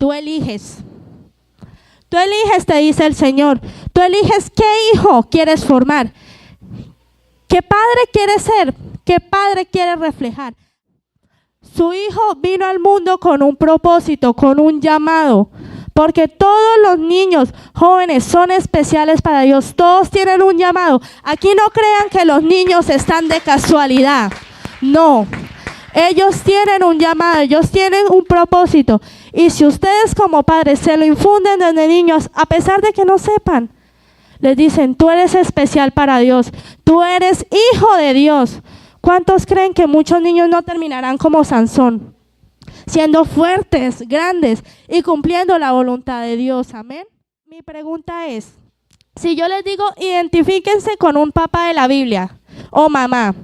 Tú eliges. Tú eliges, te dice el Señor. Tú eliges qué hijo quieres formar. ¿Qué padre quieres ser? ¿Qué padre quieres reflejar? Su hijo vino al mundo con un propósito, con un llamado. Porque todos los niños jóvenes son especiales para Dios. Todos tienen un llamado. Aquí no crean que los niños están de casualidad. No. Ellos tienen un llamado, ellos tienen un propósito. Y si ustedes como padres se lo infunden desde niños, a pesar de que no sepan, les dicen, tú eres especial para Dios. Tú eres hijo de Dios. ¿Cuántos creen que muchos niños no terminarán como Sansón? Siendo fuertes, grandes y cumpliendo la voluntad de Dios. Amén. Mi pregunta es, si yo les digo, identifíquense con un papá de la Biblia o mamá,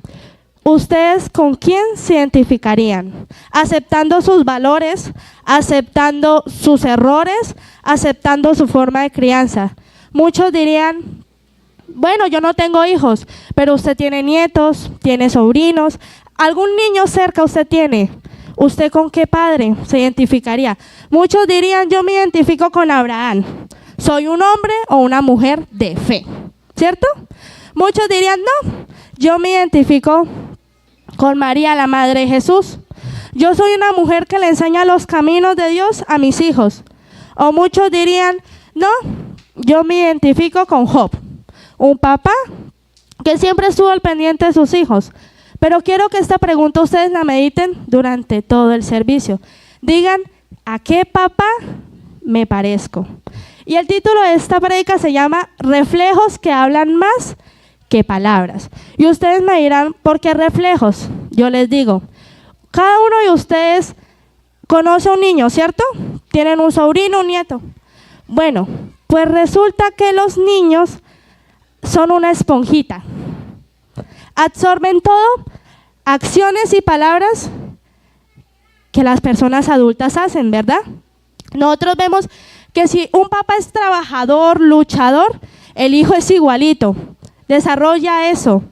¿ustedes con quién se identificarían? ¿Aceptando sus valores, aceptando sus errores, aceptando su forma de crianza? Muchos dirían, bueno, yo no tengo hijos, pero usted tiene nietos, tiene sobrinos, ¿algún niño cerca usted tiene? ¿Usted con qué padre se identificaría? Muchos dirían, yo me identifico con Abraham. Soy un hombre o una mujer de fe, ¿cierto? Muchos dirían, no, yo me identifico con María, la madre de Jesús. Yo soy una mujer que le enseña los caminos de Dios a mis hijos. O muchos dirían, no, yo me identifico con Job, un papá que siempre estuvo al pendiente de sus hijos. Pero quiero que esta pregunta ustedes la mediten durante todo el servicio. Digan, ¿a qué papá me parezco? Y el título de esta prédica se llama Reflejos que hablan más que palabras. Y ustedes me dirán, ¿por qué reflejos? Yo les digo, cada uno de ustedes conoce a un niño, ¿cierto? Tienen un sobrino, un nieto. Bueno, pues resulta que los niños son una esponjita. Absorben todo, acciones y palabras que las personas adultas hacen, ¿verdad? Nosotros vemos que si un papá es trabajador, luchador, el hijo es igualito, desarrolla eso.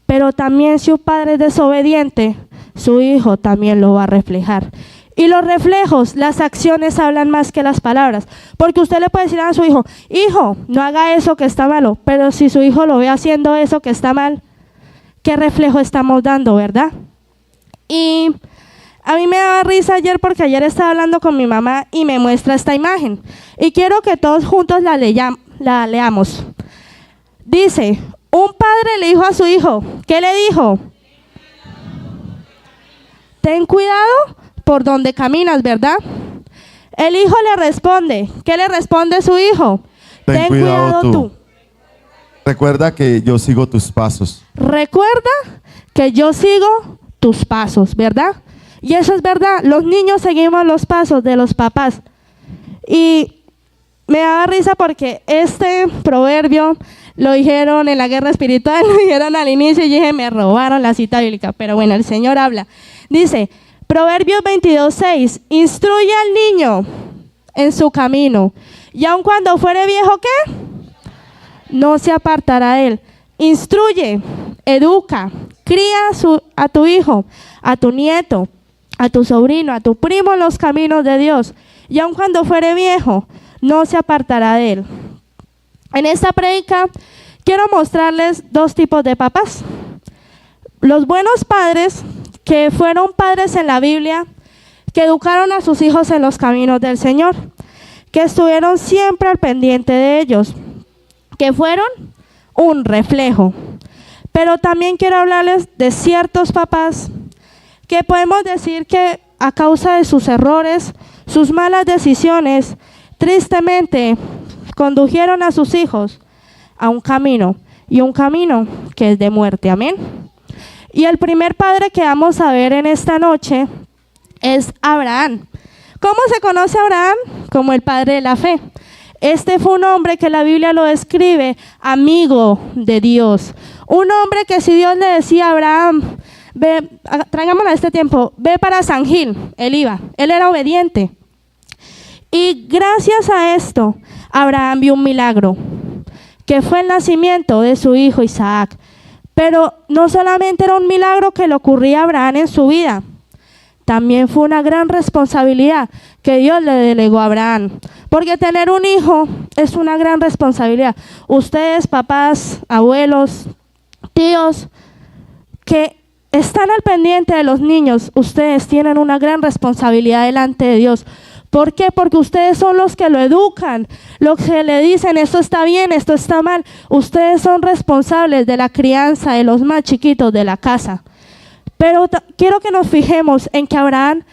Pero también si un padre es desobediente, su hijo también lo va a reflejar. Y los reflejos, las acciones hablan más que las palabras. Porque usted le puede decir a su hijo, hijo, no haga eso que está malo. Pero si su hijo lo ve haciendo eso que está mal, ¿qué reflejo estamos dando, verdad? Y a mí me daba risa ayer porque ayer estaba hablando con mi mamá y me muestra esta imagen. Y quiero que todos juntos la leamos. Dice, un padre le dijo a su hijo, ¿qué le dijo? Ten cuidado por donde caminas, ¿verdad? El hijo le responde, ¿qué le responde su hijo? Ten cuidado tú. Recuerda que yo sigo tus pasos. Recuerda que yo sigo tus pasos, ¿verdad? Y eso es verdad, los niños seguimos los pasos de los papás. Y me daba risa porque este proverbio lo dijeron en la guerra espiritual, lo dijeron al inicio y dije, me robaron la cita bíblica. Pero bueno, el Señor habla. Dice, Proverbios 22:6, instruye al niño en su camino, y aun cuando fuere viejo, ¿qué? No se apartará de él. Instruye, educa, cría a tu hijo, a tu nieto, a tu sobrino, a tu primo en los caminos de Dios, y aun cuando fuere viejo, no se apartará de él. En esta prédica quiero mostrarles dos tipos de papás. Los buenos padres, que fueron padres en la Biblia, que educaron a sus hijos en los caminos del Señor, que estuvieron siempre al pendiente de ellos, que fueron un reflejo. Pero también quiero hablarles de ciertos papás que podemos decir que a causa de sus errores, sus malas decisiones, tristemente condujeron a sus hijos a un camino, y un camino que es de muerte. Amén. Y el primer padre que vamos a ver en esta noche es Abraham. ¿Cómo se conoce a Abraham? Como el padre de la fe. Este fue un hombre que la Biblia lo describe amigo de Dios. Un hombre que si Dios le decía a Abraham, ve, traigámoslo a este tiempo, ve para San Gil, él iba, él era obediente. Y gracias a esto, Abraham vio un milagro, que fue el nacimiento de su hijo Isaac. Pero no solamente era un milagro que le ocurría a Abraham en su vida, también fue una gran responsabilidad que Dios le delegó a Abraham. Porque tener un hijo es una gran responsabilidad. Ustedes, papás, abuelos, tíos, que están al pendiente de los niños, ustedes tienen una gran responsabilidad delante de Dios. ¿Por qué? Porque ustedes son los que lo educan, los que le dicen esto está bien, esto está mal. Ustedes son responsables de la crianza de los más chiquitos de la casa. Pero quiero que nos fijemos en que Abraham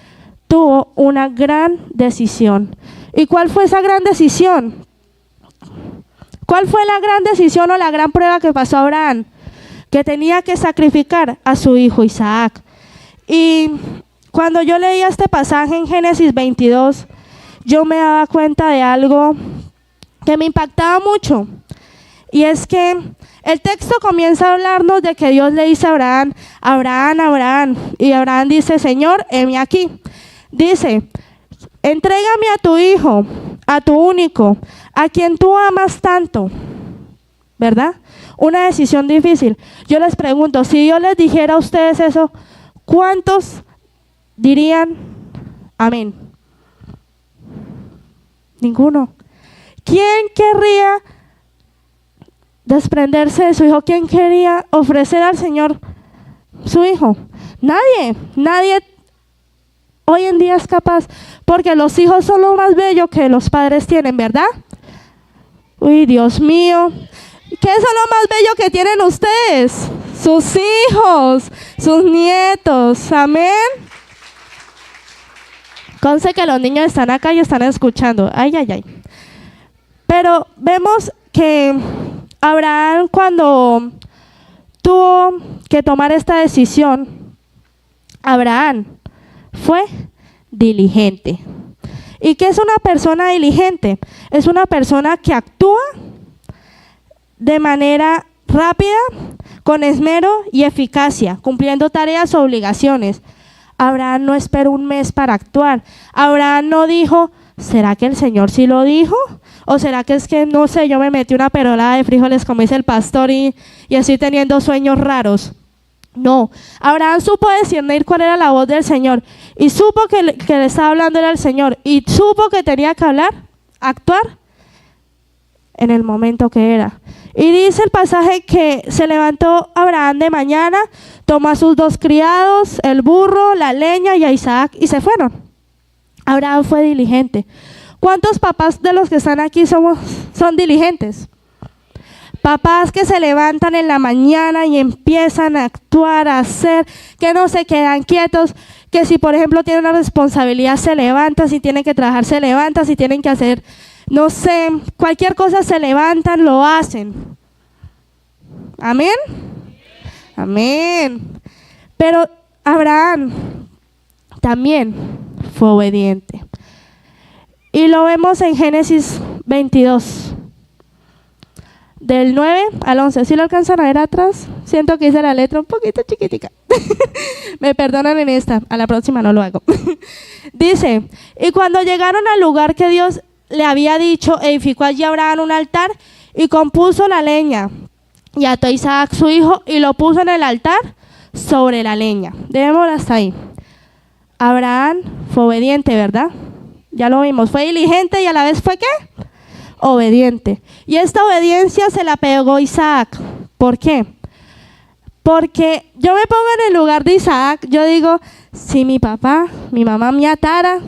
tuvo una gran decisión. ¿Y cuál fue esa gran decisión? ¿Cuál fue la gran decisión o la gran prueba que pasó a Abraham? Que tenía que sacrificar a su hijo Isaac. Y cuando yo leía este pasaje en Génesis 22, yo me daba cuenta de algo que me impactaba mucho. Y es que el texto comienza a hablarnos de que Dios le dice a Abraham, Abraham, Abraham. Y Abraham dice, Señor, heme aquí. Dice, entrégame a tu hijo, a tu único, a quien tú amas tanto. ¿Verdad? Una decisión difícil. Yo les pregunto, si yo les dijera a ustedes eso, ¿cuántos dirían amén? Ninguno. ¿Quién querría desprenderse de su hijo? ¿Quién quería ofrecer al Señor su hijo? Nadie, nadie hoy en día es capaz, porque los hijos son lo más bello que los padres tienen, ¿verdad? Uy, Dios mío, ¿qué es lo más bello que tienen ustedes? Sus hijos, sus nietos, amén. Conste que los niños están acá y están escuchando, ay, ay, ay. Pero vemos que Abraham, cuando tuvo que tomar esta decisión, Abraham fue diligente. ¿Y qué es una persona diligente? Es una persona que actúa de manera rápida, con esmero y eficacia, cumpliendo tareas o obligaciones. Abraham no esperó un mes para actuar. Abraham no dijo, ¿será que el Señor sí lo dijo? ¿O será que es que, no sé, yo me metí una perolada de frijoles, como dice el pastor, y estoy teniendo sueños raros? No, Abraham supo discernir cuál era la voz del Señor, y supo que le estaba hablando era el Señor, y supo que tenía que actuar en el momento que era. Y dice el pasaje que se levantó Abraham de mañana, tomó a sus 2 criados, el burro, la leña y a Isaac, y se fueron. Abraham fue diligente. ¿Cuántos papás de los que están aquí son diligentes? Papás que se levantan en la mañana y empiezan a actuar, a hacer, que no se quedan quietos, que si por ejemplo tienen una responsabilidad se levantan, si tienen que trabajar se levantan, si tienen que hacer, no sé, cualquier cosa se levantan, lo hacen. ¿Amén? Amén. Pero Abraham también fue obediente. Y lo vemos en Génesis 22. Del 9 al 11, ¿sí lo alcanzan a ver atrás? Siento que hice la letra un poquito chiquitica. Me perdonan en esta, a la próxima no lo hago. Dice, y cuando llegaron al lugar que Dios le había dicho, edificó allí Abraham un altar y compuso la leña. Y ató a Isaac su hijo y lo puso en el altar sobre la leña. Dejémoslo hasta ahí. Abraham fue obediente, ¿verdad? Ya lo vimos, fue diligente y a la vez fue ¿qué? Obediente. Y esta obediencia se la pegó Isaac. ¿Por qué? Porque yo me pongo en el lugar de Isaac. Yo digo, si mi papá, mi mamá me atara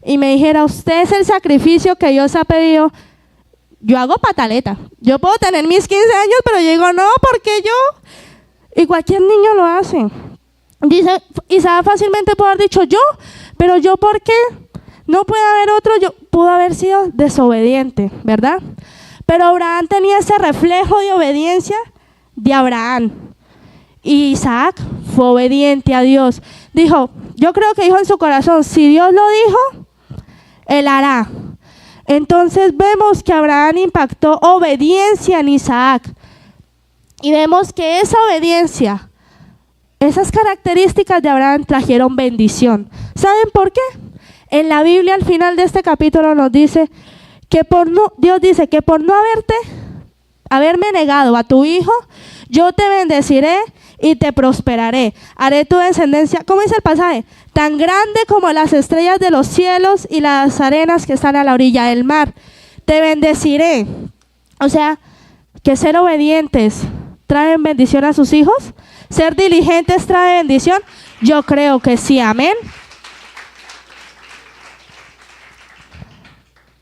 y me dijera, usted es el sacrificio que Dios ha pedido, yo hago pataleta. Yo puedo tener mis 15 años, pero yo digo, no, porque yo. Y cualquier niño lo hace. Dice, Isaac fácilmente puede haber dicho yo, pero yo ¿por qué? No puede haber otro, yo pudo haber sido desobediente, ¿verdad? Pero Abraham tenía ese reflejo de obediencia de Abraham. Y Isaac fue obediente a Dios. Dijo, yo creo que dijo en su corazón, si Dios lo dijo, Él hará. Entonces vemos que Abraham impactó obediencia en Isaac. Y vemos que esa obediencia, esas características de Abraham trajeron bendición. ¿Saben por qué? En la Biblia, al final de este capítulo, nos dice que Dios dice que por no haberme negado a tu hijo, yo te bendeciré y te prosperaré. Haré tu descendencia, ¿cómo dice el pasaje? Tan grande como las estrellas de los cielos y las arenas que están a la orilla del mar. Te bendeciré. O sea, que ser obedientes traen bendición a sus hijos. Ser diligentes trae bendición. Yo creo que sí, amén.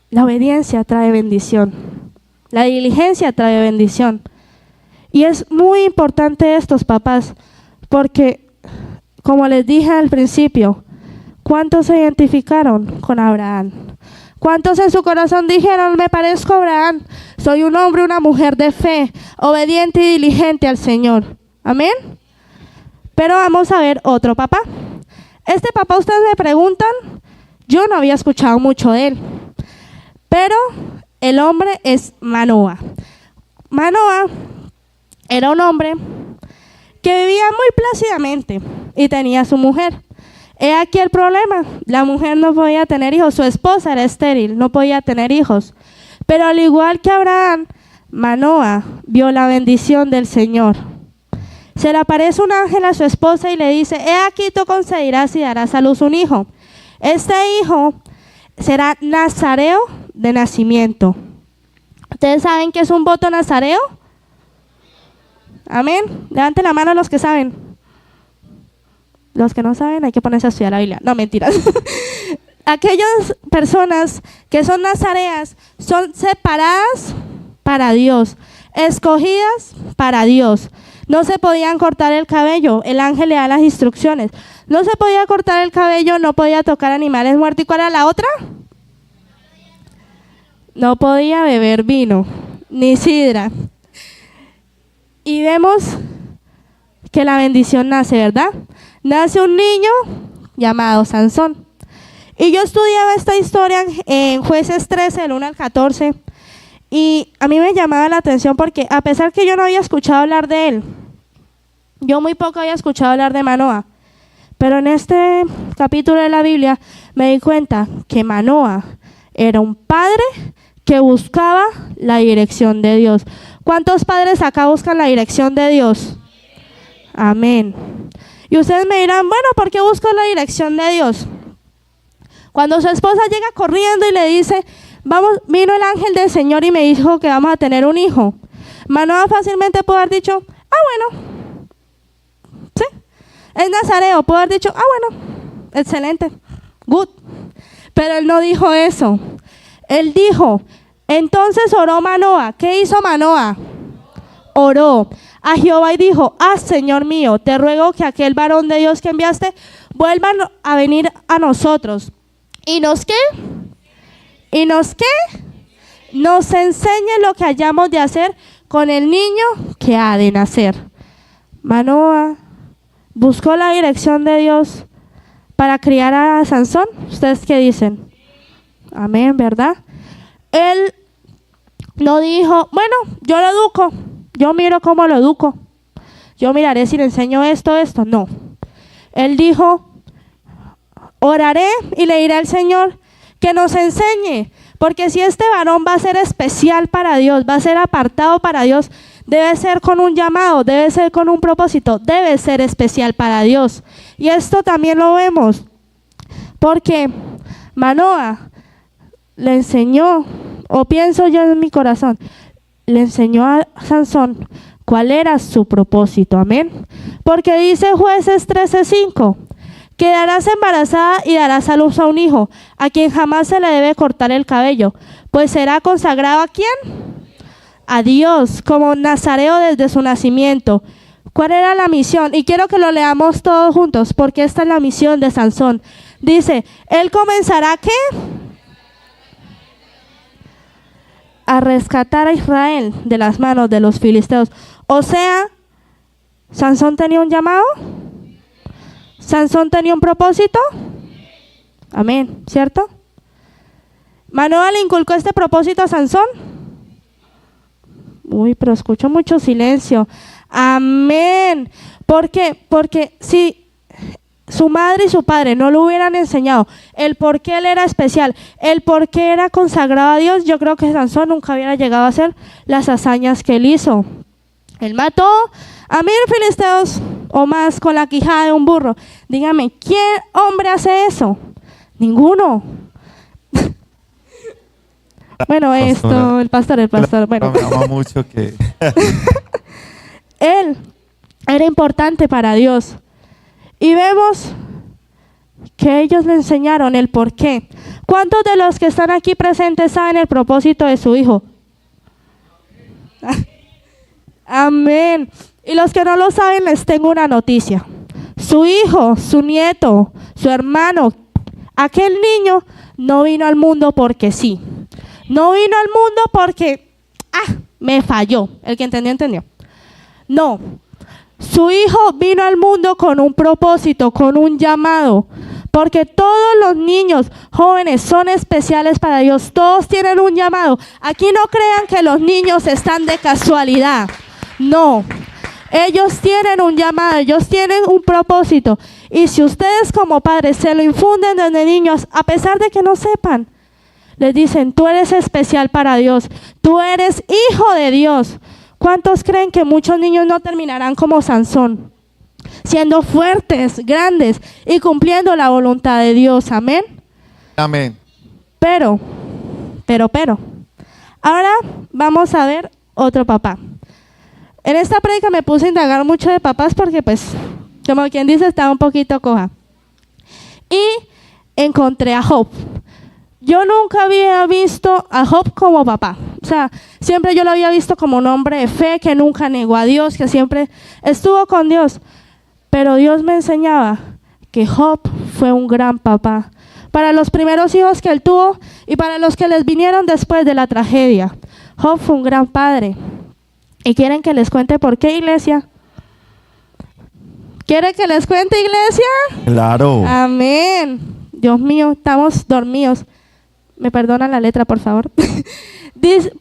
La obediencia trae bendición. La diligencia trae bendición. Y es muy importante estos papás, porque como les dije al principio, ¿cuántos se identificaron con Abraham? ¿Cuántos en su corazón dijeron, me parezco a Abraham? Soy un hombre, una mujer de fe, obediente y diligente al Señor. Amén. Pero vamos a ver otro papá. Este papá, ustedes me preguntan, yo no había escuchado mucho de él. Pero el hombre es Manoah. Manoah era un hombre que vivía muy plácidamente y tenía a su mujer. He aquí el problema, la mujer no podía tener hijos, su esposa era estéril, no podía tener hijos. Pero al igual que Abraham, Manoah vio la bendición del Señor. Se le aparece un ángel a su esposa y le dice, he aquí tú concebirás y darás a luz un hijo. Este hijo será nazareo de nacimiento. ¿Ustedes saben qué es un voto nazareo? Amén. Levanten la mano los que saben. Los que no saben hay que ponerse a estudiar la Biblia. No, mentiras. Aquellas personas que son nazareas son separadas para Dios, escogidas para Dios. No se podían cortar el cabello. El ángel le da las instrucciones. No se podía cortar el cabello, no podía tocar animales muertos. ¿Y cuál era la otra? No podía beber vino, ni sidra. Y vemos que la bendición nace, ¿verdad? Nace un niño llamado Sansón. Y yo estudiaba esta historia en Jueces 13, del 1 al 14. Y a mí me llamaba la atención porque a pesar que yo no había escuchado hablar de él, yo muy poco había escuchado hablar de Manoah. Pero en este capítulo de la Biblia me di cuenta que Manoah era un padre que buscaba la dirección de Dios. ¿Cuántos padres acá buscan la dirección de Dios? Amén. Y ustedes me dirán, bueno, ¿por qué busco la dirección de Dios? Cuando su esposa llega corriendo y le dice, vamos, vino el ángel del Señor y me dijo que vamos a tener un hijo. Manoah fácilmente puede haber dicho, bueno, sí, es nazareo, puede haber dicho, bueno, excelente, good. Pero él no dijo eso. Él dijo, entonces oró Manoah. ¿Qué hizo Manoah? Oró a Jehová y dijo, Señor mío, te ruego que aquel varón de Dios que enviaste vuelva a venir a nosotros. ¿Y nos qué? ¿Y nos qué? Nos enseñe lo que hayamos de hacer con el niño que ha de nacer. Manoah buscó la dirección de Dios para criar a Sansón. ¿Ustedes qué dicen? Amén, ¿verdad? Él no dijo, bueno, yo lo educo, yo miro cómo lo educo, yo miraré si le enseño esto. No. Él dijo, oraré y le diré al Señor que nos enseñe, porque si este varón va a ser especial para Dios, va a ser apartado para Dios, debe ser con un llamado, debe ser con un propósito, debe ser especial para Dios. Y esto también lo vemos, porque Manoah le enseñó, o pienso yo en mi corazón, le enseñó a Sansón cuál era su propósito, amén. Porque dice Jueces 13:5, quedarás embarazada y darás a luz a un hijo, a quien jamás se le debe cortar el cabello, pues será consagrado ¿a quién? A Dios, como nazareo desde su nacimiento. ¿Cuál era la misión? Y quiero que lo leamos todos juntos, porque esta es la misión de Sansón. Dice, él comenzará ¿qué? A rescatar a Israel de las manos de los filisteos. O sea, ¿Sansón tenía un llamado? ¿Sansón tenía un propósito? Amén, ¿cierto? ¿Manoah le inculcó este propósito a Sansón? Uy, pero escucho mucho silencio. Amén. ¿Por qué? Porque si su madre y su padre no lo hubieran enseñado el por qué él era especial, el por qué era consagrado a Dios, yo creo que Sansón nunca hubiera llegado a hacer las hazañas que él hizo. Él mató a 1000 filisteos o más con la quijada de un burro. Dígame, ¿quién hombre hace eso? Ninguno. Bueno, esto, el pastor, bueno. Me ama mucho que... Él era importante para Dios. Y vemos que ellos le enseñaron el por qué. ¿Cuántos de los que están aquí presentes saben el propósito de su hijo? Amén. Y los que no lo saben, les tengo una noticia. Su hijo, su nieto, su hermano, aquel niño no vino al mundo porque sí. No vino al mundo porque, me falló. El que entendió, entendió. No. Su hijo vino al mundo con un propósito, con un llamado. Porque todos los niños jóvenes son especiales para Dios. Todos tienen un llamado. Aquí no crean que los niños están de casualidad. No. Ellos tienen un llamado, ellos tienen un propósito. Y si ustedes como padres se lo infunden desde niños, a pesar de que no sepan, les dicen, tú eres especial para Dios. Tú eres hijo de Dios. ¿Cuántos creen que muchos niños no terminarán como Sansón? Siendo fuertes, grandes y cumpliendo la voluntad de Dios. Amén. Amén. Pero. Ahora vamos a ver otro papá. En esta prédica me puse a indagar mucho de papás porque pues, como quien dice, estaba un poquito coja. Y encontré a Job. Yo nunca había visto a Job como papá. O sea, siempre yo lo había visto como un hombre de fe que nunca negó a Dios, que siempre estuvo con Dios. Pero Dios me enseñaba que Job fue un gran papá para los primeros hijos que él tuvo y para los que les vinieron después de la tragedia. Job fue un gran padre. ¿Y quieren que les cuente por qué, iglesia? ¿Quieren que les cuente, iglesia? Claro. Amén. Dios mío, estamos dormidos. ¿Me perdonan la letra, por favor?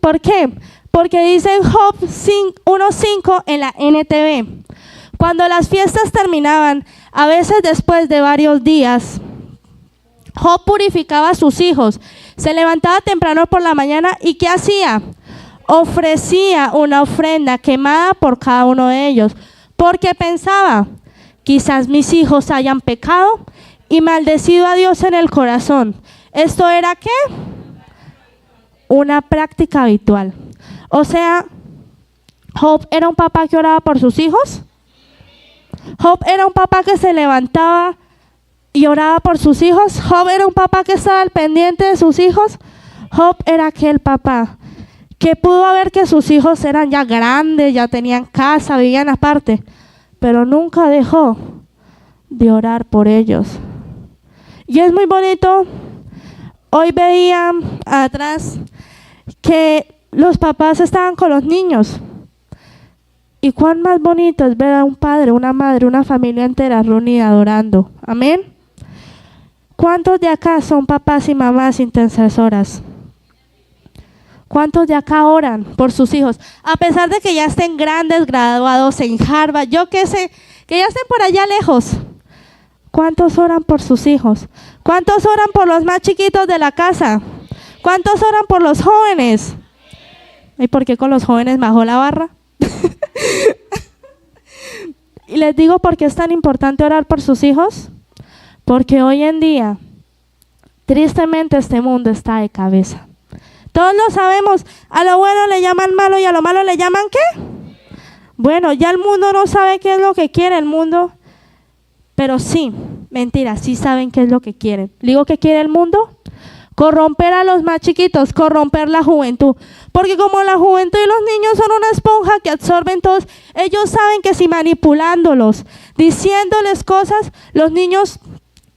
¿Por qué? Porque dice en Job 1:5 en la NTV. Cuando las fiestas terminaban, a veces después de varios días, Job purificaba a sus hijos. Se levantaba temprano por la mañana y ¿qué hacía? Ofrecía una ofrenda quemada por cada uno de ellos. Porque pensaba, quizás mis hijos hayan pecado y maldecido a Dios en el corazón. ¿Esto era qué? Una práctica habitual. O sea, Job era un papá que oraba por sus hijos. Job era un papá que se levantaba y oraba por sus hijos. Job era un papá que estaba al pendiente de sus hijos. Job era aquel papá que pudo ver que sus hijos eran ya grandes, ya tenían casa, vivían aparte, pero nunca dejó de orar por ellos. Y es muy bonito. Hoy veía atrás que los papás estaban con los niños. Y cuán más bonito es ver a un padre, una madre, una familia entera reunida adorando. Amén. ¿Cuántos de acá son papás y mamás intercesoras? ¿Cuántos de acá oran por sus hijos? A pesar de que ya estén grandes, graduados en Harvard, yo qué sé, que ya estén por allá lejos. ¿Cuántos oran por sus hijos? ¿Cuántos oran por los más chiquitos de la casa? ¿Cuántos oran por los jóvenes? ¿Y por qué con los jóvenes bajó la barra? Y les digo por qué es tan importante orar por sus hijos. Porque hoy en día, tristemente, este mundo está de cabeza. Todos lo sabemos. A lo bueno le llaman malo y a lo malo le llaman ¿qué? Bueno, ya el mundo no sabe qué es lo que quiere el mundo. Pero sí, mentira, sí saben qué es lo que quieren. ¿Digo qué quiere el mundo? Corromper a los más chiquitos, corromper la juventud. Porque como la juventud y los niños son una esponja que absorben todos, ellos saben que si manipulándolos, diciéndoles cosas, los niños,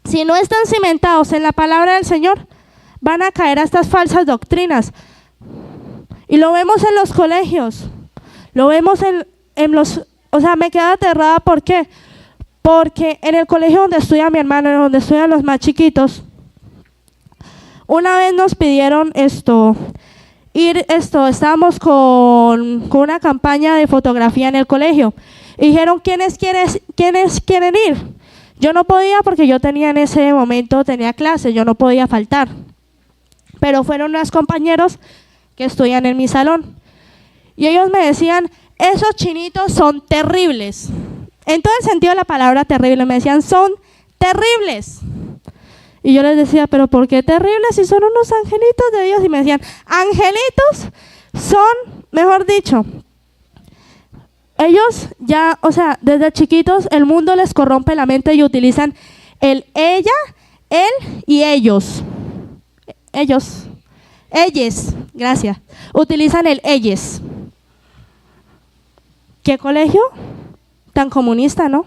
si no están cimentados en la palabra del Señor, van a caer a estas falsas doctrinas. Y lo vemos en los colegios, lo vemos en los... O sea, me quedo aterrada, ¿por qué? Porque en el colegio donde estudia mi hermano, donde estudian los más chiquitos, una vez nos pidieron estábamos con una campaña de fotografía en el colegio. Y dijeron, ¿quiénes quieren ir? Yo no podía porque yo tenía en ese momento, tenía clases, yo no podía faltar. Pero fueron unos compañeros que estudian en mi salón. Y ellos me decían, esos chinitos son terribles. En todo el sentido de la palabra terrible. Me decían, son terribles. Y yo les decía, ¿pero por qué terribles si son unos angelitos de Dios? Y me decían, angelitos son, mejor dicho, ellos ya, o sea, desde chiquitos el mundo les corrompe la mente y utilizan el ella, él y ellos. Ellos, ellos, gracias. Utilizan el ellos. ¿Qué colegio tan comunista, no?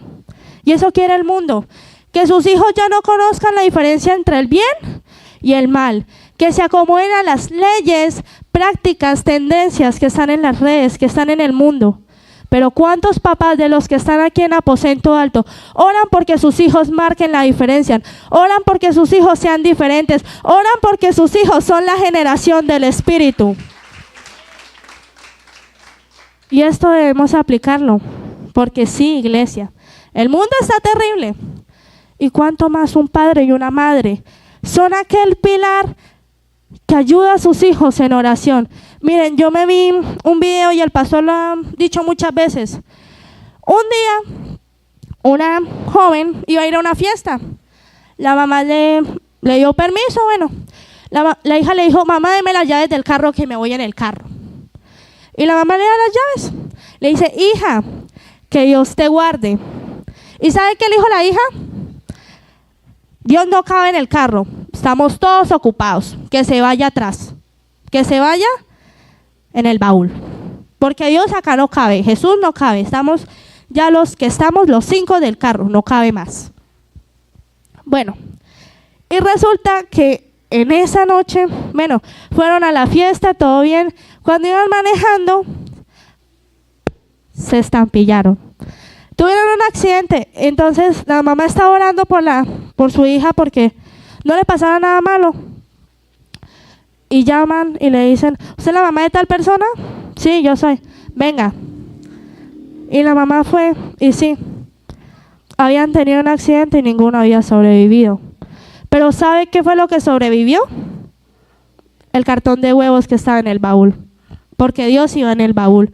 Y eso quiere el mundo. Que sus hijos ya no conozcan la diferencia entre el bien y el mal. Que se acomoden a las leyes, prácticas, tendencias que están en las redes, que están en el mundo. Pero ¿cuántos papás de los que están aquí en Aposento Alto oran porque sus hijos marquen la diferencia? Oran porque sus hijos sean diferentes. Oran porque sus hijos son la generación del Espíritu. Y esto debemos aplicarlo. Porque sí, iglesia, el mundo está terrible. Y cuánto más un padre y una madre son aquel pilar que ayuda a sus hijos en oración. Miren, yo me vi un video y el pastor lo ha dicho muchas veces. Un día, una joven iba a ir a una fiesta. La mamá le dio permiso, bueno. La hija le dijo, mamá, deme las llaves del carro que me voy en el carro. Y la mamá le da las llaves. Le dice, hija, que Dios te guarde. ¿Y sabe qué le dijo la hija? Dios no cabe en el carro. Estamos todos ocupados. Que se vaya atrás. Que se vaya en el baúl. Porque Dios acá no cabe. Jesús no cabe. Estamos ya los 5 del carro. No cabe más. Bueno. Y resulta que en esa noche, bueno, fueron a la fiesta, todo bien. Cuando iban manejando, se estampillaron. Tuvieron un accidente. Entonces la mamá estaba orando por su hija porque no le pasara nada malo. Y llaman y le dicen, ¿usted es la mamá de tal persona? Sí, yo soy. Venga. Y la mamá fue y sí, habían tenido un accidente y ninguno había sobrevivido. Pero ¿sabe qué fue lo que sobrevivió? El cartón de huevos que estaba en el baúl. Porque Dios iba en el baúl.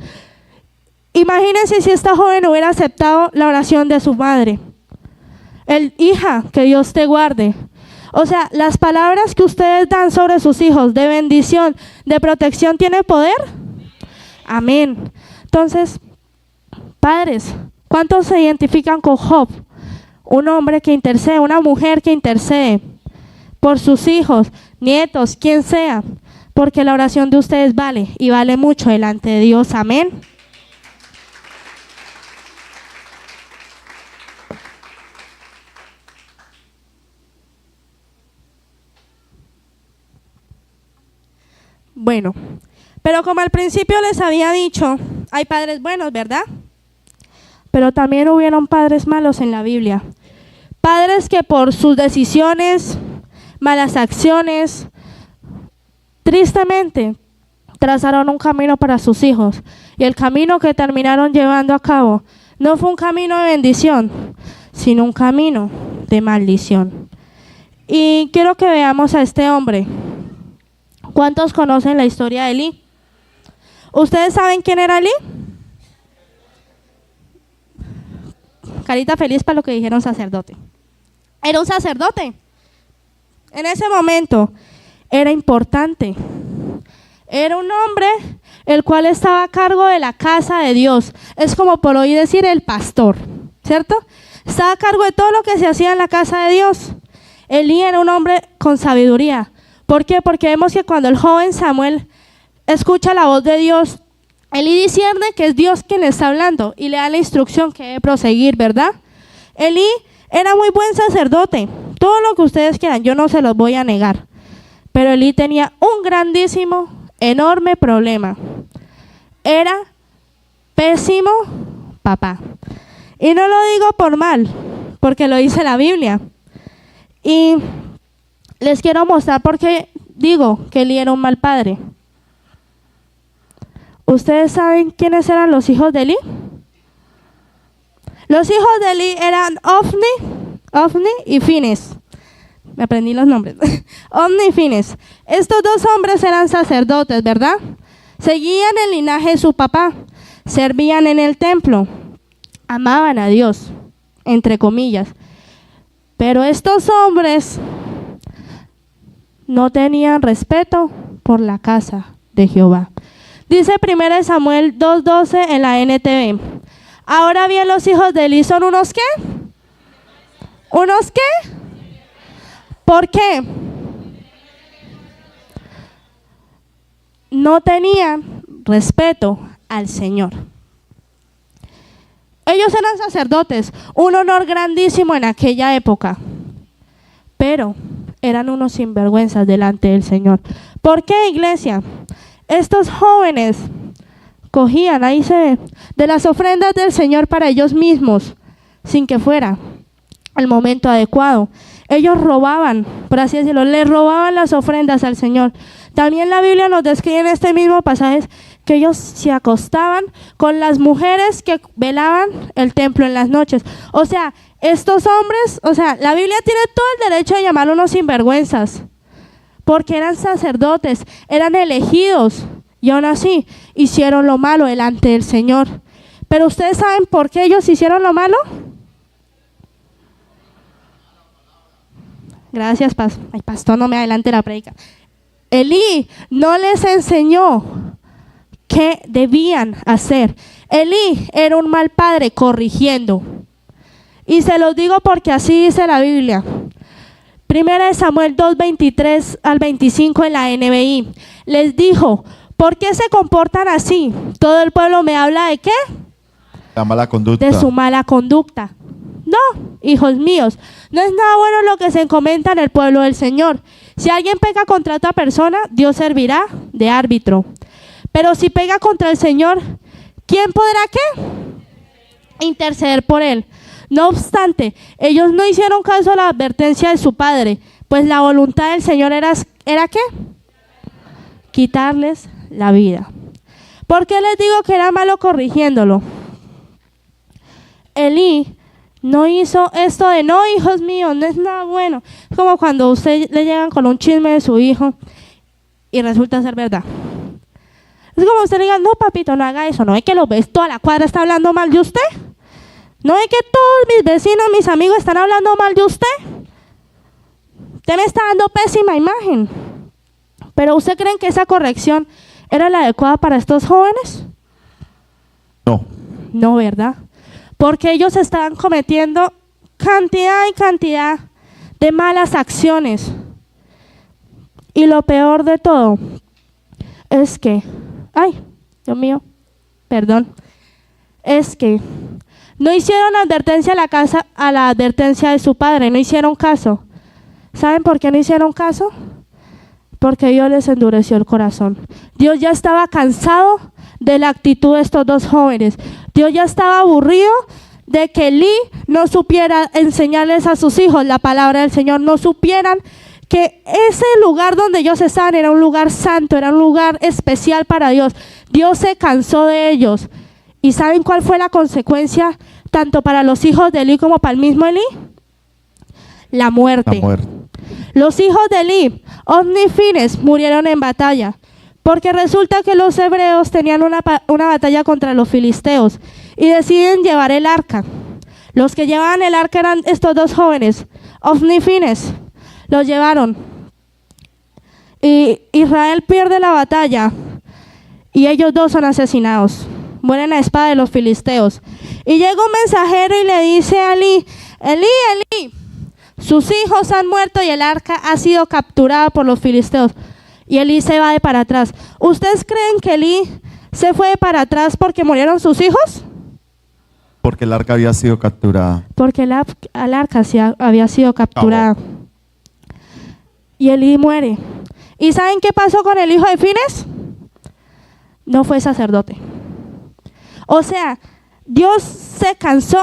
Imagínense si esta joven hubiera aceptado la oración de su madre. Hija, que Dios te guarde. O sea, las palabras que ustedes dan sobre sus hijos de bendición, de protección, ¿tiene poder? Amén. Entonces, padres, ¿cuántos se identifican con Job? Un hombre que intercede, una mujer que intercede por sus hijos, nietos, quien sea. Porque la oración de ustedes vale y vale mucho delante de Dios. Amén. Bueno, pero como al principio les había dicho, hay padres buenos, ¿verdad? Pero también hubieron padres malos en la Biblia. Padres que por sus decisiones, malas acciones, tristemente trazaron un camino para sus hijos. Y el camino que terminaron llevando a cabo no fue un camino de bendición, sino un camino de maldición. Y quiero que veamos a este hombre. ¿Cuántos conocen la historia de Elí? ¿Ustedes saben quién era Elí? Carita feliz para lo que dijeron sacerdote. Era un sacerdote. En ese momento era importante. Era un hombre el cual estaba a cargo de la casa de Dios. Es como por hoy decir el pastor, ¿cierto? Estaba a cargo de todo lo que se hacía en la casa de Dios. Elí era un hombre con sabiduría. ¿Por qué? Porque vemos que cuando el joven Samuel escucha la voz de Dios, Elí discierne que es Dios quien le está hablando y le da la instrucción que debe proseguir, ¿verdad? Elí era muy buen sacerdote, todo lo que ustedes quieran, yo no se los voy a negar. Pero Elí tenía un grandísimo, enorme problema. Era pésimo papá. Y no lo digo por mal, porque lo dice la Biblia. Y les quiero mostrar por qué digo que Elí era un mal padre. ¿Ustedes saben quiénes eran los hijos de Elí? Los hijos de Elí eran Ofni y Fines. Me aprendí los nombres. Ofni y Fines. Estos dos hombres eran sacerdotes, ¿verdad? Seguían el linaje de su papá. Servían en el templo. amaban a Dios, entre comillas. Pero estos hombres no tenían respeto por la casa de Jehová. Dice 1 Samuel 2:12 en la NTV. Ahora bien, los hijos de Elí son unos ¿qué? ¿Unos qué? ¿Por qué? No tenían respeto al Señor. Ellos eran sacerdotes, un honor grandísimo en aquella época, pero eran unos sinvergüenzas delante del Señor. ¿Por qué, iglesia? Estos jóvenes cogían, ahí se ve, de las ofrendas del Señor para ellos mismos, sin que fuera el momento adecuado. Ellos robaban, por así decirlo, le robaban las ofrendas al Señor. También la Biblia nos describe en este mismo pasaje que ellos se acostaban con las mujeres que velaban el templo en las noches. O sea, estos hombres, la Biblia tiene todo el derecho de llamarlos unos sinvergüenzas, porque eran sacerdotes, eran elegidos, y aún así hicieron lo malo delante del Señor. Pero ¿ustedes saben por qué ellos hicieron lo malo? Gracias, pastor, no me adelante la predica. Elí no les enseñó qué debían hacer. Elí era un mal padre corrigiendo. Y se los digo porque así dice la Biblia. 1 Samuel 2:23 al 25 en la NBI. Les dijo, ¿por qué se comportan así? Todo el pueblo me habla ¿de qué? La mala conducta. De su mala conducta. No, hijos míos, no es nada bueno lo que se encomenda en el pueblo del Señor. Si alguien peca contra otra persona, Dios servirá de árbitro. Pero si pega contra el Señor, ¿quién podrá qué? Interceder por él. No obstante, ellos no hicieron caso a la advertencia de su padre, pues la voluntad del Señor era ¿qué? Quitarles la vida. ¿Por qué les digo que era malo corrigiéndolo? Elí no hizo esto de, no, hijos míos, no es nada bueno. Es como cuando usted le llegan con un chisme de su hijo y resulta ser verdad. Es como usted le diga, no, papito, no haga eso. No es que lo ves, toda la cuadra está hablando mal de usted. No es que todos mis vecinos, mis amigos están hablando mal de usted. Usted me está dando pésima imagen. Pero ¿usted cree que esa corrección era la adecuada para estos jóvenes? No. No, ¿verdad? Porque ellos estaban cometiendo cantidad y cantidad de malas acciones. Y lo peor de todo es que, ay, Dios mío, perdón, es que no hicieron advertencia a la advertencia de su padre, no hicieron caso. ¿Saben por qué no hicieron caso? Porque Dios les endureció el corazón. Dios ya estaba cansado de la actitud de estos dos jóvenes. Dios ya estaba aburrido de que Elí no supiera enseñarles a sus hijos la palabra del Señor, no supieran que ese lugar donde ellos estaban era un lugar santo, era un lugar especial para Dios. Dios se cansó de ellos. ¿Y saben cuál fue la consecuencia tanto para los hijos de Elí como para el mismo Elí? La muerte. Los hijos de Elí, Ofni y Fines, murieron en batalla, porque resulta que los hebreos tenían una batalla contra los filisteos y deciden llevar el arca. Los que llevaban el arca eran estos dos jóvenes, Ofni y Fines. Los llevaron. Y Israel pierde la batalla y ellos dos son asesinados. Mueren a espada de los filisteos. Y llega un mensajero y le dice a Elí, Elí, sus hijos han muerto y el arca ha sido capturada por los filisteos. Y Elí se va de para atrás. ¿Ustedes creen que Elí se fue de para atrás porque murieron sus hijos? Porque el arca había sido capturada. Porque el arca había sido capturada. Y Elí muere. ¿Y saben qué pasó con el hijo de Fines? No fue sacerdote. O sea, Dios se cansó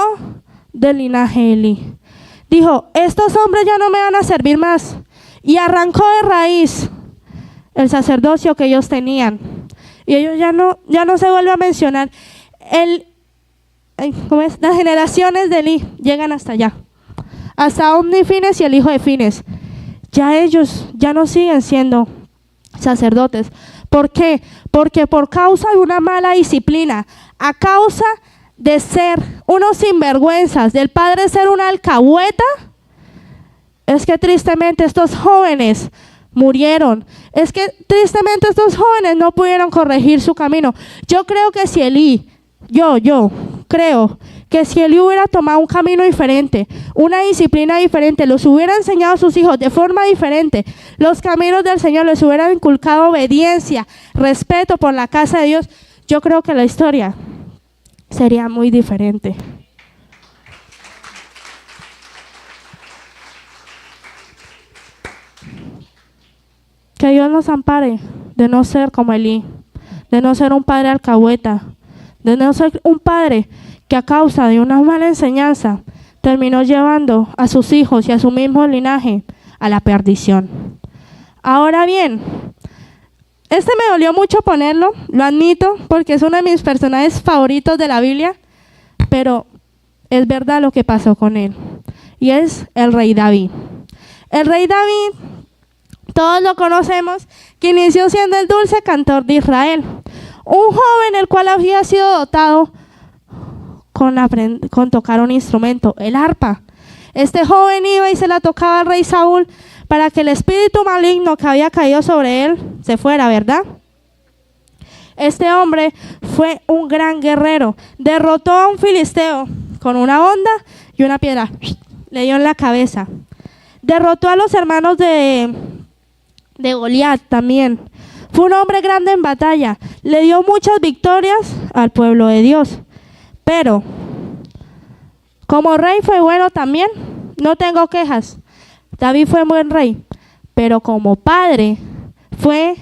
del linaje de Elí. Dijo, estos hombres ya no me van a servir más. Y arrancó de raíz el sacerdocio que ellos tenían. Y ellos ya no se vuelve a mencionar. Las generaciones de Elí llegan hasta allá. Hasta Ofni y Fines y el hijo de Fines. Ya ellos ya no siguen siendo sacerdotes. ¿Por qué? Porque por causa de una mala disciplina, a causa de ser unos sinvergüenzas, del padre ser una alcahueta, es que tristemente estos jóvenes murieron. Es que tristemente estos jóvenes no pudieron corregir su camino. Yo creo que si Elí, yo creo que si Elí hubiera tomado un camino diferente, una disciplina diferente, los hubiera enseñado a sus hijos de forma diferente, los caminos del Señor, les hubiera inculcado obediencia, respeto por la casa de Dios, yo creo que la historia sería muy diferente. Que Dios nos ampare de no ser como Elí, de no ser un padre alcahueta, de no ser un padre que a causa de una mala enseñanza terminó llevando a sus hijos y a su mismo linaje a la perdición. Ahora bien, este me dolió mucho ponerlo, lo admito, porque es uno de mis personajes favoritos de la Biblia, pero es verdad lo que pasó con él, y es el rey David. El rey David, todos lo conocemos, que inició siendo el dulce cantor de Israel, un joven el cual había sido dotado con tocar un instrumento, el arpa. Este joven iba y se la tocaba al rey Saúl para que el espíritu maligno que había caído sobre él se fuera, ¿verdad? Este hombre fue un gran guerrero, derrotó a un filisteo con una honda y una piedra, le dio en la cabeza. Derrotó a los hermanos de Goliat también. Fue un hombre grande en batalla, le dio muchas victorias al pueblo de Dios. Pero, como rey fue bueno también, no tengo quejas. David fue un buen rey, pero como padre fue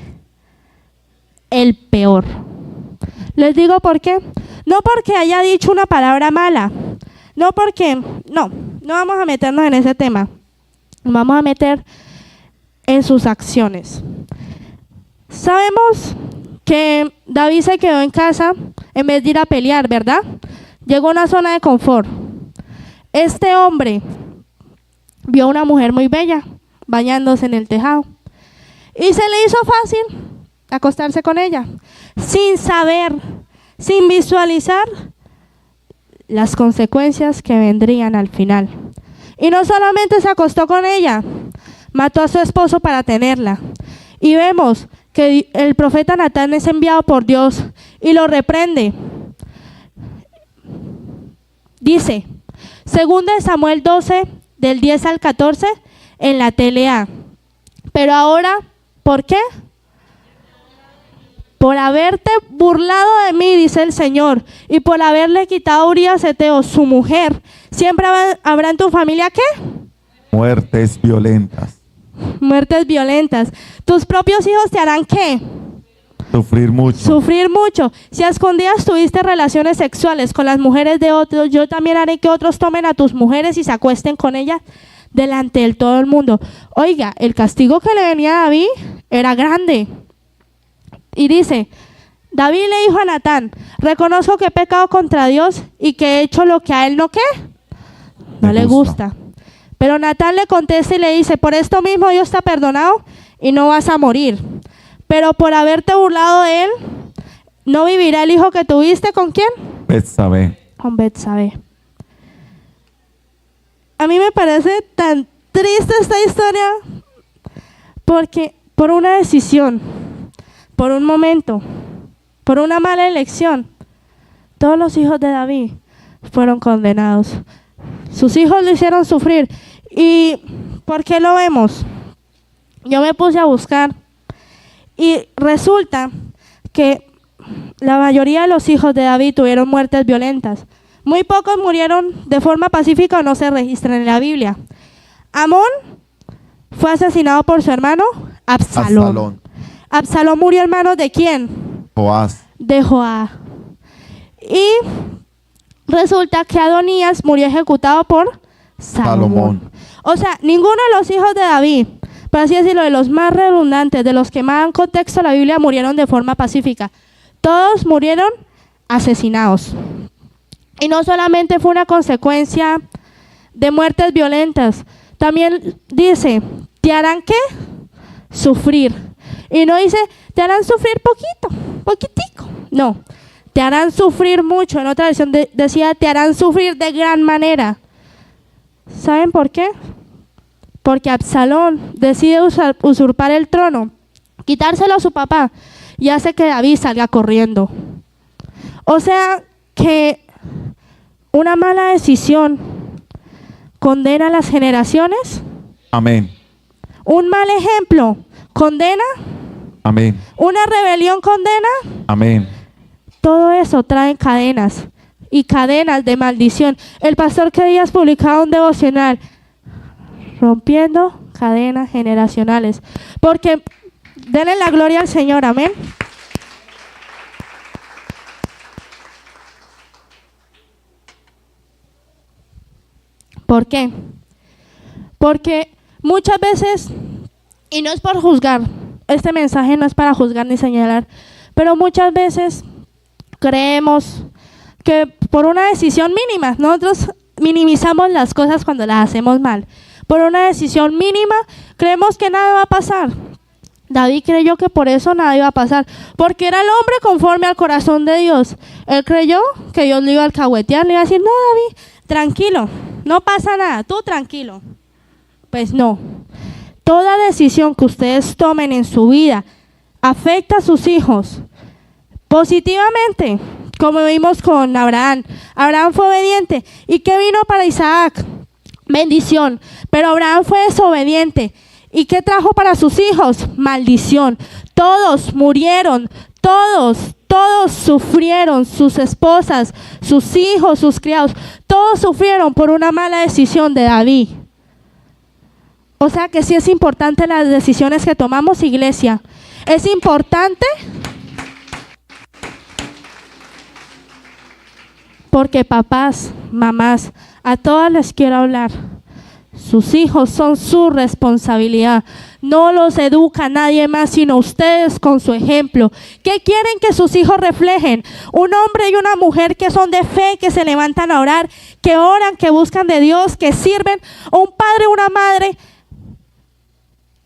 el peor. Les digo por qué. No porque haya dicho una palabra mala, no vamos a meternos en ese tema. Nos vamos a meter en sus acciones. Sabemos que David se quedó en casa en vez de ir a pelear, ¿verdad? Llegó a una zona de confort. Este hombre vio a una mujer muy bella bañándose en el tejado y se le hizo fácil acostarse con ella, sin saber, sin visualizar las consecuencias que vendrían al final. Y no solamente se acostó con ella, mató a su esposo para tenerla. Y vemos que el profeta Natán es enviado por Dios y lo reprende. Dice, 2 Samuel 12, del 10 al 14, en la TLA. Pero ahora, ¿por qué? Por haberte burlado de mí, dice el Señor, y por haberle quitado a Urías Heteo, su mujer, ¿siempre habrá en tu familia qué? Muertes violentas. Muertes violentas. ¿Tus propios hijos te harán qué? Sufrir mucho. Sufrir mucho. Si a escondidas tuviste relaciones sexuales con las mujeres de otros, yo también haré que otros tomen a tus mujeres y se acuesten con ellas delante de todo el mundo. Oiga, el castigo que le venía a David era grande. Y dice, David le dijo a Natán, reconozco que he pecado contra Dios y que he hecho lo que a él no le gusta. Pero Natán le contesta y le dice, por esto mismo Dios te ha perdonado y no vas a morir. Pero por haberte burlado de él, ¿no vivirá el hijo que tuviste con quién? Betsabé. Con Betsabé. A mí me parece tan triste esta historia porque por una decisión, por un momento, por una mala elección, todos los hijos de David fueron condenados. Sus hijos lo hicieron sufrir. ¿Y por qué lo vemos? Yo me puse a buscar y resulta que la mayoría de los hijos de David tuvieron muertes violentas. Muy pocos murieron de forma pacífica o no se registran en la Biblia. Amón fue asesinado por su hermano Absalón. Absalón murió en manos ¿de quién? Joás. De Joás. Y resulta que Adonías murió ejecutado por Salomón. O sea, ninguno de los hijos de David, por así decirlo, de los más redundantes, de los que más dan contexto a la Biblia, murieron de forma pacífica. Todos murieron asesinados. Y no solamente fue una consecuencia de muertes violentas, también dice, ¿te harán qué? Sufrir. Y no dice, te harán sufrir poquitico. No, te harán sufrir mucho. En otra versión decía, te harán sufrir de gran manera. ¿Saben por qué? Porque Absalón decide usurpar el trono, quitárselo a su papá, y hace que David salga corriendo. O sea que una mala decisión condena a las generaciones. Amén. Un mal ejemplo condena. Amén. Una rebelión condena. Amén. Todo eso trae cadenas y cadenas de maldición. El pastor que días publicaba un devocional, rompiendo cadenas generacionales. Porque denle la gloria al Señor, amén. ¿Por qué? Porque muchas veces, y no es por juzgar, este mensaje no es para juzgar ni señalar, pero muchas veces creemos que por una decisión mínima, nosotros minimizamos las cosas cuando las hacemos mal. Por una decisión mínima, creemos que nada va a pasar. David creyó que por eso nada iba a pasar, porque era el hombre conforme al corazón de Dios. Él creyó que Dios le iba a alcahuetear, le iba a decir, no, David, tranquilo, no pasa nada, tú tranquilo. Pues no. Toda decisión que ustedes tomen en su vida afecta a sus hijos positivamente, como vimos con Abraham. Abraham fue obediente. ¿Y qué vino para Isaac? Bendición. Pero Abraham fue desobediente. ¿Y qué trajo para sus hijos? Maldición. Todos murieron, todos sufrieron, sus esposas, sus hijos, sus criados, todos sufrieron por una mala decisión de David. O sea que sí es importante las decisiones que tomamos, iglesia. Es importante porque papás, mamás, a todas les quiero hablar. Sus hijos son su responsabilidad. No los educa nadie más sino ustedes con su ejemplo. ¿Qué quieren que sus hijos reflejen? Un hombre y una mujer que son de fe, que se levantan a orar, que oran, que buscan de Dios, que sirven. O un padre o una madre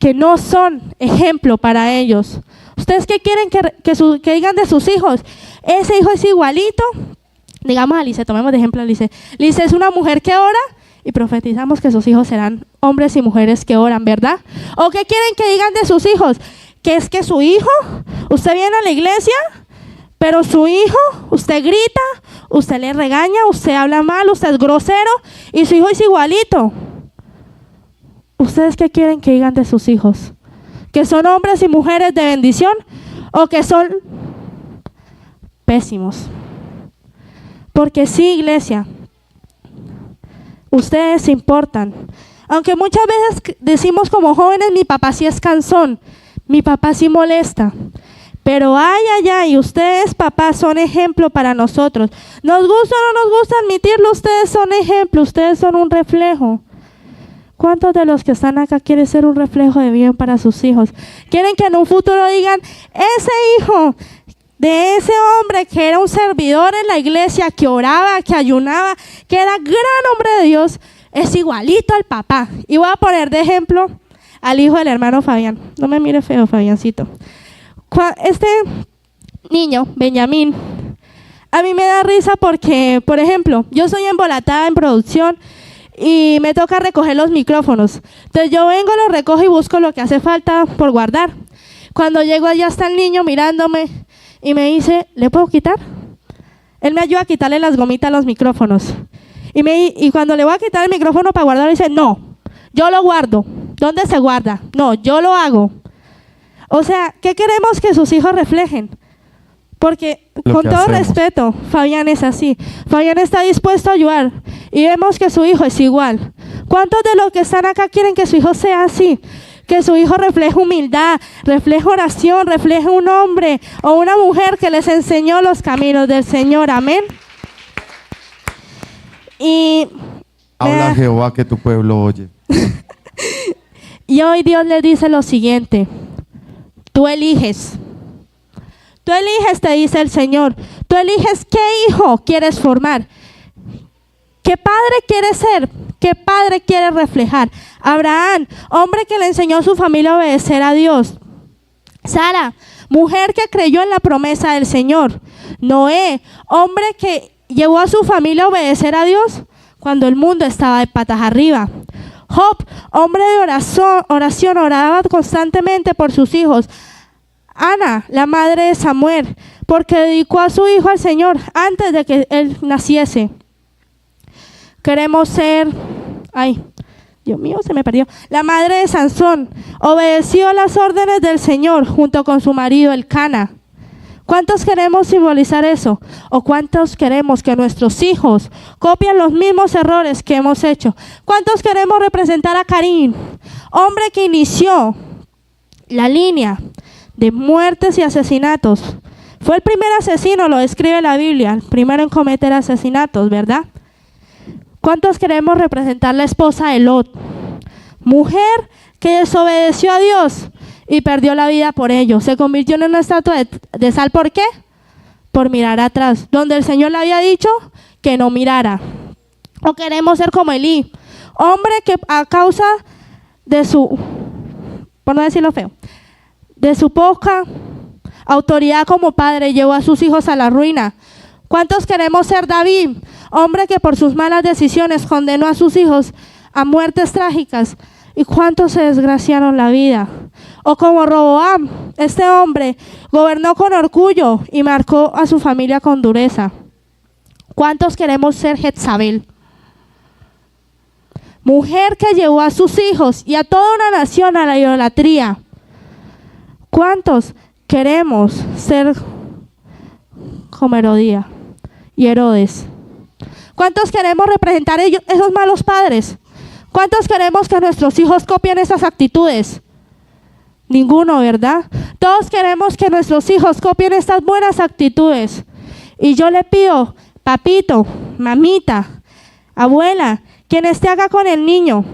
que no son ejemplo para ellos. ¿Ustedes qué quieren que digan de sus hijos? Ese hijo es igualito. Digamos a Lice, tomemos de ejemplo a Lice. Lice es una mujer que ora y profetizamos que sus hijos serán hombres y mujeres que oran, ¿verdad? ¿O qué quieren que digan de sus hijos? Que es que su hijo, usted viene a la iglesia, pero su hijo, usted grita, usted le regaña, usted habla mal, usted es grosero y su hijo es igualito. ¿Ustedes qué quieren que digan de sus hijos? ¿Que son hombres y mujeres de bendición o que son pésimos? Porque sí, iglesia, ustedes importan. Aunque muchas veces decimos como jóvenes, mi papá sí es cansón, mi papá sí molesta. Pero ay, ustedes papás son ejemplo para nosotros. Nos gusta o no nos gusta admitirlo, ustedes son ejemplo, ustedes son un reflejo. ¿Cuántos de los que están acá quieren ser un reflejo de bien para sus hijos? Quieren que en un futuro digan, ese hijo de ese hombre que era un servidor en la iglesia, que oraba, que ayunaba, que era gran hombre de Dios, es igualito al papá. Y voy a poner de ejemplo al hijo del hermano Fabián. No me mire feo, Fabiancito. Este niño, Benjamín, a mí me da risa porque, por ejemplo, yo soy embolatada en producción y me toca recoger los micrófonos. Entonces yo vengo, los recojo y busco lo que hace falta por guardar. Cuando llego allá está el niño mirándome y me dice, ¿le puedo quitar? Él me ayuda a quitarle las gomitas a los micrófonos. Y cuando le voy a quitar el micrófono para guardar, dice, no, yo lo guardo. ¿Dónde se guarda? No, yo lo hago. O sea, ¿qué queremos que sus hijos reflejen? Porque con todo respeto, Fabián es así. Fabián está dispuesto a ayudar y vemos que su hijo es igual. ¿Cuántos de los que están acá quieren que su hijo sea así? Que su hijo refleje humildad, refleje oración, refleje un hombre o una mujer que les enseñó los caminos del Señor. Amén. Y habla Jehová que tu pueblo oye. Y hoy Dios le dice lo siguiente: tú eliges. Tú eliges, te dice el Señor. Tú eliges qué hijo quieres formar. ¿Qué padre quieres ser? ¿Qué padre quieres reflejar? Abraham, hombre que le enseñó a su familia a obedecer a Dios. Sara, mujer que creyó en la promesa del Señor. Noé, hombre que llevó a su familia a obedecer a Dios cuando el mundo estaba de patas arriba. Job, hombre de oración, oraba constantemente por sus hijos. Ana, la madre de Samuel, porque dedicó a su hijo al Señor antes de que él naciese. Queremos ser, Dios mío, se me perdió. La madre de Sansón obedeció las órdenes del Señor junto con su marido Elcana. ¿Cuántos queremos simbolizar eso? ¿O cuántos queremos que nuestros hijos copien los mismos errores que hemos hecho? ¿Cuántos queremos representar a Caín, hombre que inició la línea de muertes y asesinatos? Fue el primer asesino, lo describe la Biblia, el primero en cometer asesinatos, ¿verdad? ¿Cuántos queremos representar la esposa de Lot? Mujer que desobedeció a Dios y perdió la vida por ello. Se convirtió en una estatua de sal. ¿Por qué? Por mirar atrás, donde el Señor le había dicho que no mirara. O queremos ser como Elí, hombre que a causa de su, por no decirlo feo, de su poca autoridad como padre, llevó a sus hijos a la ruina. ¿Cuántos queremos ser David, hombre que por sus malas decisiones condenó a sus hijos a muertes trágicas? ¿Y cuántos se desgraciaron la vida? O como Roboam, este hombre gobernó con orgullo y marcó a su familia con dureza. ¿Cuántos queremos ser Jezabel? Mujer que llevó a sus hijos y a toda una nación a la idolatría. ¿Cuántos queremos ser como Herodías y Herodes? ¿Cuántos queremos representar esos malos padres? ¿Cuántos queremos que nuestros hijos copien esas actitudes? Ninguno, ¿verdad? Todos queremos que nuestros hijos copien estas buenas actitudes. Y yo le pido, papito, mamita, abuela, quien esté acá con el niño,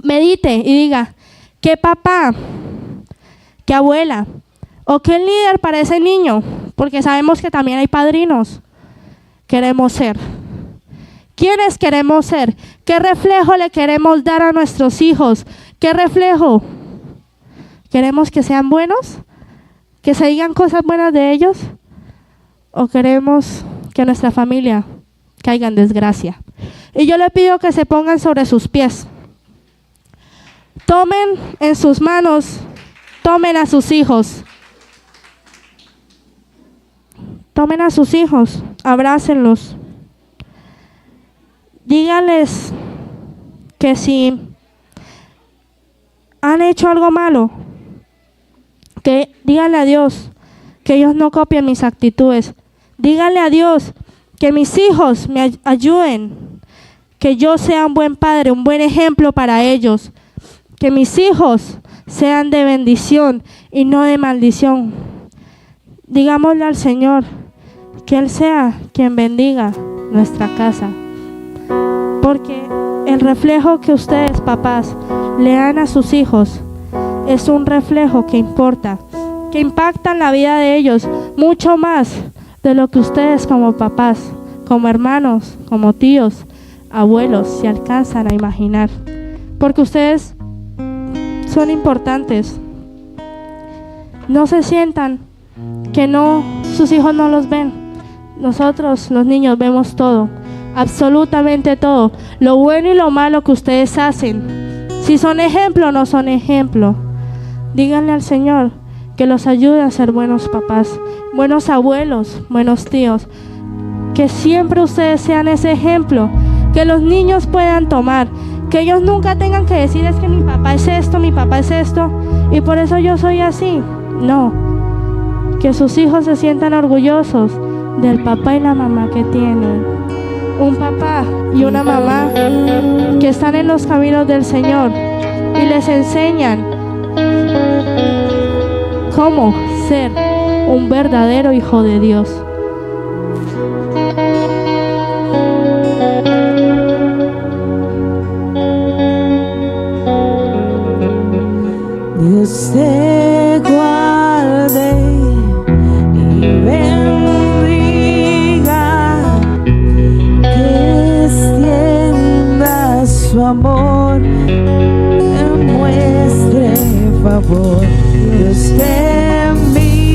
medite y diga, ¿qué papá, qué abuela o qué líder para ese niño? Porque sabemos que también hay padrinos. Queremos ser. ¿Quiénes queremos ser? ¿Qué reflejo le queremos dar a nuestros hijos? ¿Qué reflejo? ¿Queremos que sean buenos? ¿Que se digan cosas buenas de ellos? ¿O queremos que nuestra familia caiga en desgracia? Y yo le pido que se pongan sobre sus pies. Tomen en sus manos, tomen a sus hijos. Tomen a sus hijos, abrácenlos. Díganles que si han hecho algo malo, que díganle a Dios que ellos no copien mis actitudes. Díganle a Dios que mis hijos me ayuden, que yo sea un buen padre, un buen ejemplo para ellos, que mis hijos sean de bendición y no de maldición. Digámosle al Señor que Él sea quien bendiga nuestra casa. Porque el reflejo que ustedes, papás, le dan a sus hijos es un reflejo que importa, que impacta en la vida de ellos mucho más de lo que ustedes como papás, como hermanos, como tíos, abuelos, se alcanzan a imaginar. Porque ustedes son importantes. No se sientan que no, sus hijos no los ven. Nosotros, los niños, vemos todo. Absolutamente todo, lo bueno y lo malo que ustedes hacen. Si son ejemplo o no son ejemplo. Díganle al Señor que los ayude a ser buenos papás, buenos abuelos, buenos tíos. Que siempre ustedes sean ese ejemplo, que los niños puedan tomar, que ellos nunca tengan que decir es que mi papá es esto, mi papá es esto y por eso yo soy así. No, que sus hijos se sientan orgullosos del papá y la mamá que tienen. Un papá y una mamá que están en los caminos del Señor y les enseñan cómo ser un verdadero hijo de Dios. Dios te guarde y bendiga, que extienda su amor, que muestre favor. Dios te envíe.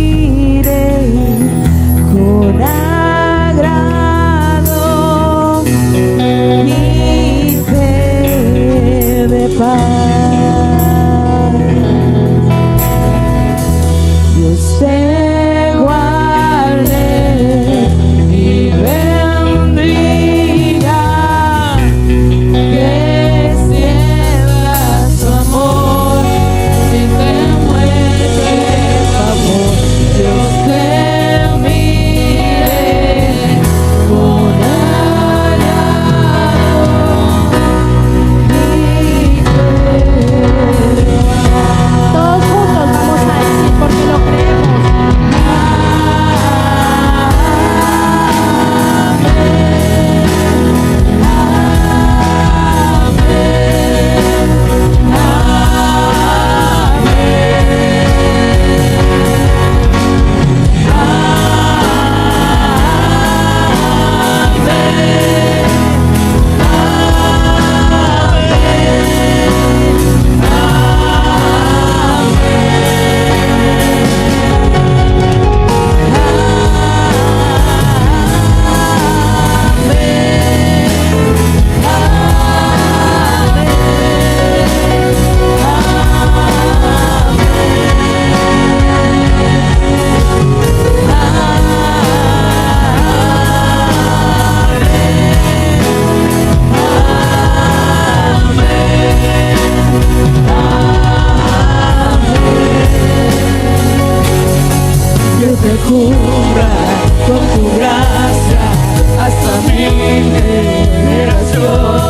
cubra con tu gracia hasta mi generación.